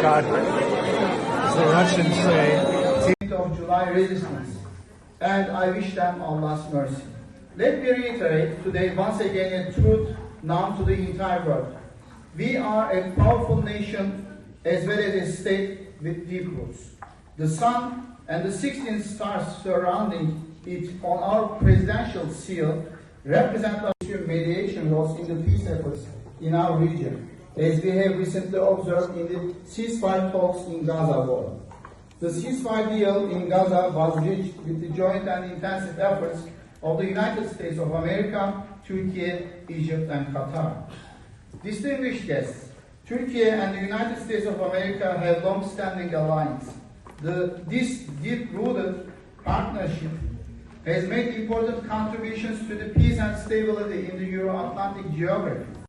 God, as the Russians say, of July resistance, and I wish them Allah's mercy. Let me reiterate today once again a truth known to the entire world. We are a powerful nation as well as a state with deep roots. The sun and the 16 stars surrounding it on our presidential seal represent our mediation roles in the peace efforts in our region, as we have recently observed in the ceasefire talks in Gaza war. The ceasefire deal in Gaza was reached with the joint and intensive efforts of the United States of America, Turkey, Egypt, and Qatar. Distinguished guests, Turkey and the United States of America have long-standing alliance. This deep-rooted partnership has made important contributions to the peace and stability in the Euro-Atlantic geography.